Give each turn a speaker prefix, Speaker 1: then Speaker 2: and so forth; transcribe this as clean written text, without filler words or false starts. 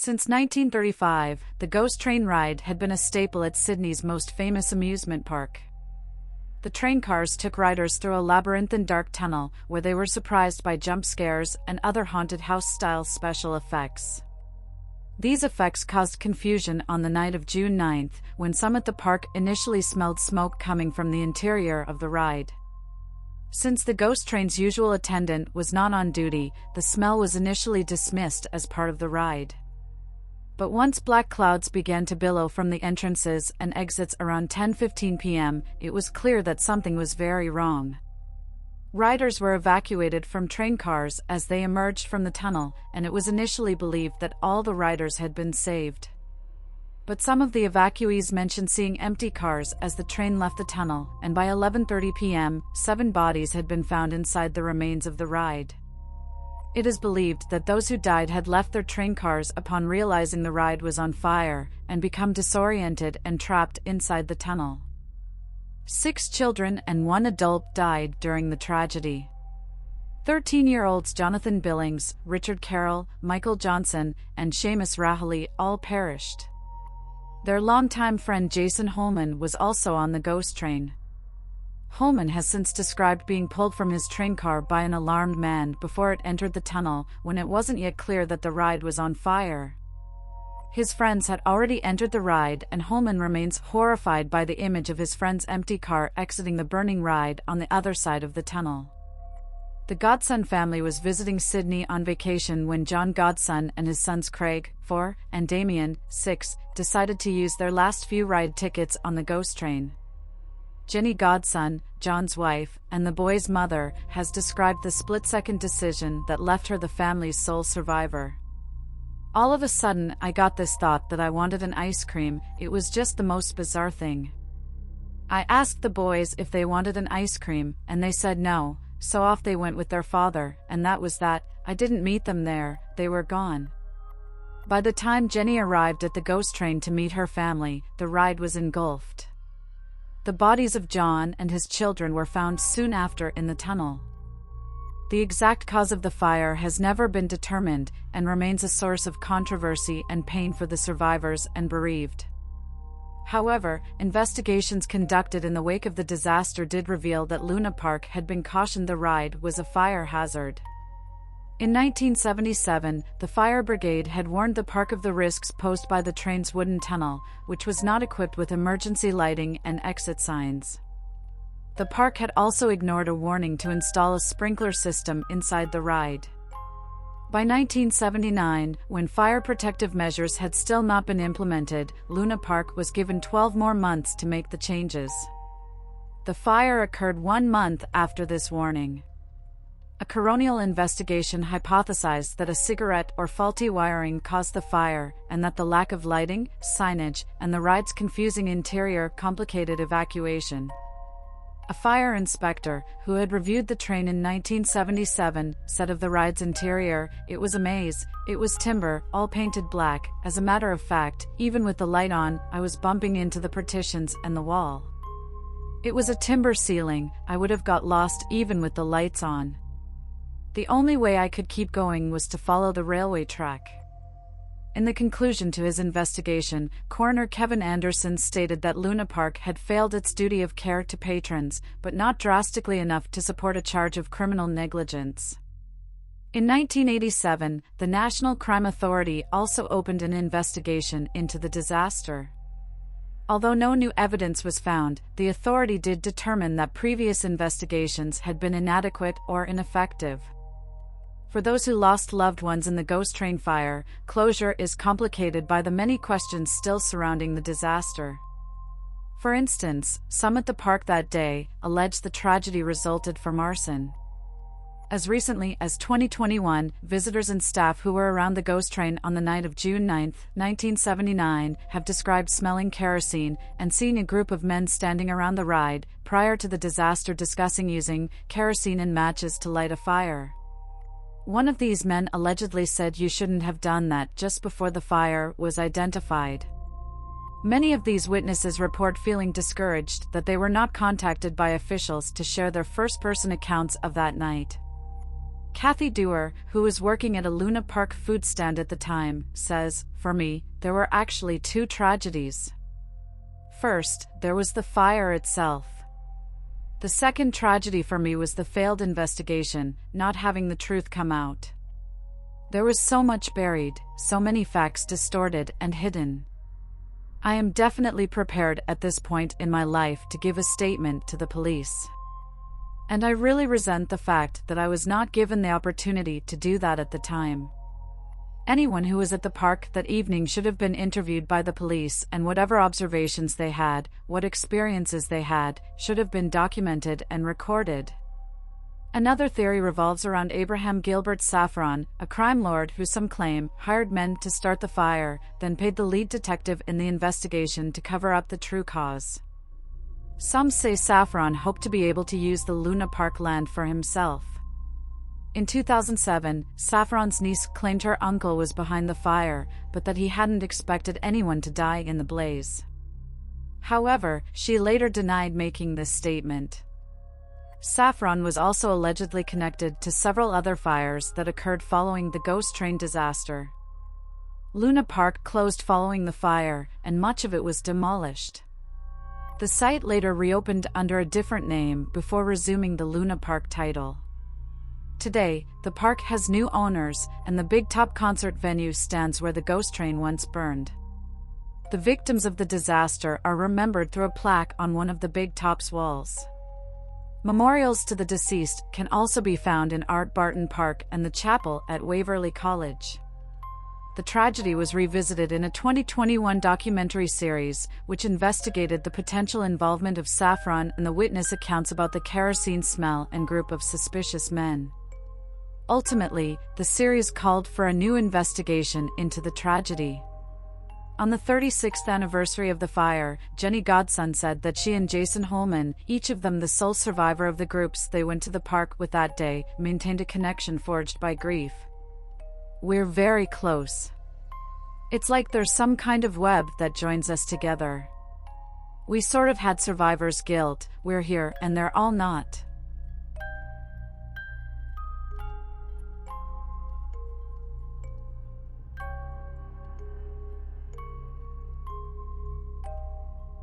Speaker 1: Since 1935, the ghost train ride had been a staple at Sydney's most famous amusement park. The train cars took riders through a labyrinthine dark tunnel, where they were surprised by jump scares and other haunted house-style special effects. These effects caused confusion on the night of June 9th, when some at the park initially smelled smoke coming from the interior of the ride. Since the ghost train's usual attendant was not on duty, the smell was initially dismissed as part of the ride. But once black clouds began to billow from the entrances and exits around 10:15 p.m., it was clear that something was very wrong. Riders were evacuated from train cars as they emerged from the tunnel, and it was initially believed that all the riders had been saved. But some of the evacuees mentioned seeing empty cars as the train left the tunnel, and by 11:30 p.m., 7 bodies had been found inside the remains of the ride. It is believed that those who died had left their train cars upon realizing the ride was on fire, and become disoriented and trapped inside the tunnel. 6 children and 1 adult died during the tragedy. 13-year-olds Jonathan Billings, Richard Carroll, Michael Johnson, and Seamus Rahilly all perished. Their longtime friend Jason Holman was also on the ghost train. Holman has since described being pulled from his train car by an alarmed man before it entered the tunnel, when it wasn't yet clear that the ride was on fire. His friends had already entered the ride, and Holman remains horrified by the image of his friend's empty car exiting the burning ride on the other side of the tunnel. The Godson family was visiting Sydney on vacation when John Godson and his sons Craig, 4, and Damien, 6, decided to use their last few ride tickets on the ghost train. Jenny Godson, John's wife, and the boy's mother, has described the split-second decision that left her the family's sole survivor. All of a sudden, I got this thought that I wanted an ice cream. It was just the most bizarre thing. I asked the boys if they wanted an ice cream, and they said no, so off they went with their father, and that was that. I didn't meet them there, they were gone. By the time Jenny arrived at the ghost train to meet her family, the ride was engulfed. The bodies of John and his children were found soon after in the tunnel. The exact cause of the fire has never been determined, and remains a source of controversy and pain for the survivors and bereaved. However, investigations conducted in the wake of the disaster did reveal that Luna Park had been cautioned the ride was a fire hazard. In 1977, the fire brigade had warned the park of the risks posed by the train's wooden tunnel, which was not equipped with emergency lighting and exit signs. The park had also ignored a warning to install a sprinkler system inside the ride. By 1979, when fire protective measures had still not been implemented, Luna Park was given 12 more months to make the changes. The fire occurred 1 month after this warning. A coronial investigation hypothesized that a cigarette or faulty wiring caused the fire, and that the lack of lighting, signage, and the ride's confusing interior complicated evacuation. A fire inspector, who had reviewed the train in 1977, said of the ride's interior, "It was a maze, it was timber, all painted black. As a matter of fact, even with the light on, I was bumping into the partitions and the wall. It was a timber ceiling, I would have got lost even with the lights on. The only way I could keep going was to follow the railway track." In the conclusion to his investigation, Coroner Kevin Anderson stated that Luna Park had failed its duty of care to patrons, but not drastically enough to support a charge of criminal negligence. In 1987, the National Crime Authority also opened an investigation into the disaster. Although no new evidence was found, the authority did determine that previous investigations had been inadequate or ineffective. For those who lost loved ones in the ghost train fire, closure is complicated by the many questions still surrounding the disaster. For instance, some at the park that day alleged the tragedy resulted from arson. As recently as 2021, visitors and staff who were around the ghost train on the night of June 9, 1979, have described smelling kerosene and seeing a group of men standing around the ride prior to the disaster discussing using kerosene and matches to light a fire. One of these men allegedly said, "You shouldn't have done that," just before the fire was identified. Many of these witnesses report feeling discouraged that they were not contacted by officials to share their first-person accounts of that night. Kathy Dewar, who was working at a Luna Park food stand at the time, says, "For me, there were actually two tragedies. First, there was the fire itself. The second tragedy for me was the failed investigation, not having the truth come out. There was so much buried, so many facts distorted and hidden. I am definitely prepared at this point in my life to give a statement to the police. And I really resent the fact that I was not given the opportunity to do that at the time. Anyone who was at the park that evening should have been interviewed by the police, and whatever observations they had, what experiences they had, should have been documented and recorded." Another theory revolves around Abraham Gilbert Saffron, a crime lord who some claim hired men to start the fire, then paid the lead detective in the investigation to cover up the true cause. Some say Saffron hoped to be able to use the Luna Park land for himself. In 2007, Saffron's niece claimed her uncle was behind the fire, but that he hadn't expected anyone to die in the blaze. However, she later denied making this statement. Saffron was also allegedly connected to several other fires that occurred following the Ghost Train disaster. Luna Park closed following the fire, and much of it was demolished. The site later reopened under a different name before resuming the Luna Park title. Today, the park has new owners, and the Big Top concert venue stands where the ghost train once burned. The victims of the disaster are remembered through a plaque on one of the Big Top's walls. Memorials to the deceased can also be found in Art Barton Park and the chapel at Waverly College. The tragedy was revisited in a 2021 documentary series, which investigated the potential involvement of Saffron and the witness accounts about the kerosene smell and group of suspicious men. Ultimately, the series called for a new investigation into the tragedy. On the 36th anniversary of the fire, Jenny Godson said that she and Jason Holman, each of them the sole survivor of the groups they went to the park with that day, maintained a connection forged by grief. "We're very close. It's like there's some kind of web that joins us together. We sort of had survivor's guilt, we're here and they're all not."